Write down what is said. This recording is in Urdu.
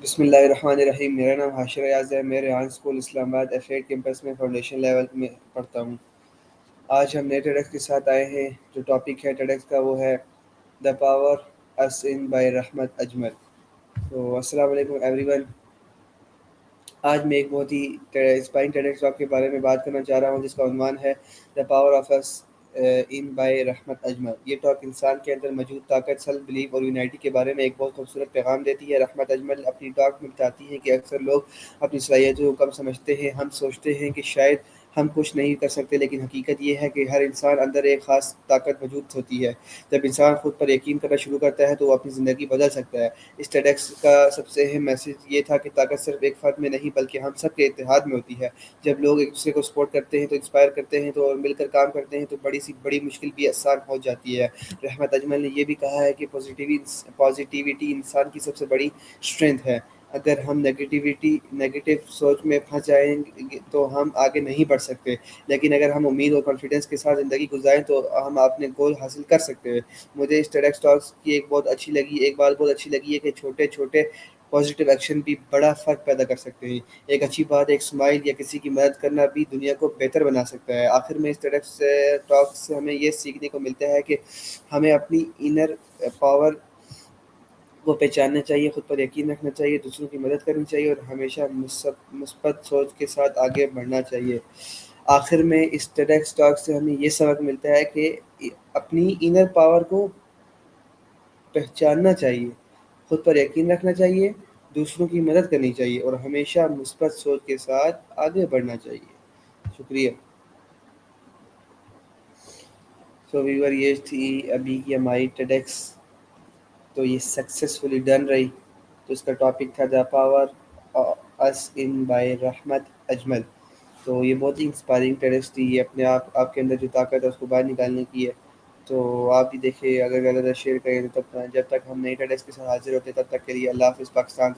بسم اللہ الرحمن الرحیم۔ میرا نام حاشر ریاض ہے۔ میں ریحان اسکول اسلام آباد ایفیڈ کیمپس میں فاؤنڈیشن لیول میں پڑھتا ہوں۔ آج ہم نئے ٹیڈکس کے ساتھ آئے ہیں۔ جو ٹاپک ہے ٹیڈکس کا وہ ہے دا پاور اس ان بائی رحمت اجمل۔ تو السلام علیکم ایوری ون۔ آج میں ایک بہت ہی انسپائرنگ ٹیڈکس ٹاک کے بارے میں بات کرنا چاہ رہا ہوں، جس کا عنوان ہے دا پاور آف اس ان بائی رحمت اجمل۔ یہ ٹاک انسان کے اندر موجود طاقت، سیلف بلیف اور یونائٹی کے بارے میں ایک بہت خوبصورت پیغام دیتی ہے۔ رحمت اجمل اپنی ٹاک میں بتاتی ہیں کہ اکثر لوگ اپنی صلاحیتوں کو کم سمجھتے ہیں۔ ہم سوچتے ہیں کہ شاید ہم کچھ نہیں کر سکتے، لیکن حقیقت یہ ہے کہ ہر انسان اندر ایک خاص طاقت موجود ہوتی ہے۔ جب انسان خود پر یقین کرنا شروع کرتا ہے تو وہ اپنی زندگی بدل سکتا ہے۔ اس ٹیڈکس کا سب سے اہم میسج یہ تھا کہ طاقت صرف ایک فرد میں نہیں بلکہ ہم سب کے اتحاد میں ہوتی ہے۔ جب لوگ ایک دوسرے کو سپورٹ کرتے ہیں، تو انسپائر کرتے ہیں تو اور مل کر کام کرتے ہیں تو بڑی سی بڑی مشکل بھی آسان ہو جاتی ہے۔ رحمت اجمل نے یہ بھی کہا ہے کہ پازیٹیوٹی انسان کی سب سے بڑی اسٹرینتھ ہے۔ اگر ہم نیگیٹو سوچ میں پھنس جائیں گے تو ہم آگے نہیں بڑھ سکتے، لیکن اگر ہم امید اور کانفیڈنس کے ساتھ زندگی گزاریں تو ہم اپنے گول حاصل کر سکتے ہیں۔ مجھے اس ٹیڈکس ٹاکس کی ایک بات بہت اچھی لگی ہے کہ چھوٹے چھوٹے پازیٹیو ایکشن بھی بڑا فرق پیدا کر سکتے ہیں۔ ایک اچھی بات، ایک اسمائل یا کسی کی مدد کرنا بھی دنیا کو بہتر بنا سکتا ہے۔ آخر میں اس ٹیڈکس ٹاک سے ہمیں یہ سیکھنے کو ملتا ہے کہ ہمیں اپنی انر پاور کو پہچاننا چاہیے، خود پر یقین رکھنا چاہیے، دوسروں کی مدد کرنی چاہیے اور ہمیشہ مثبت سوچ کے ساتھ آگے بڑھنا چاہیے۔ آخر میں اس ٹیڈکس ٹاک سے ہمیں یہ سبق ملتا ہے کہ اپنی انر پاور کو پہچاننا چاہیے، خود پر یقین رکھنا چاہیے، دوسروں کی مدد کرنی چاہیے اور ہمیشہ مثبت سوچ کے ساتھ آگے بڑھنا چاہیے۔ شکریہ۔ سو ویور، یہ تھی ابھی کی ہماری ٹیڈکس، تو یہ سکسیسفلی ڈن رہی۔ تو اس کا ٹاپک تھا دا پاور اس ان بائی رحمت اجمل۔ تو یہ بہت ہی انسپائرنگ ٹیڈکس تھی۔ یہ اپنے آپ کے اندر جو طاقت ہے اس کو باہر نکالنے کی ہے۔ تو آپ بھی دیکھیں، اگر زیادہ شیئر کریں تو تب جب تک ہم نئی ٹیڈکس کے ساتھ حاضر ہوتے ہیں، تب تک کے لیے اللہ حافظ پاکستان۔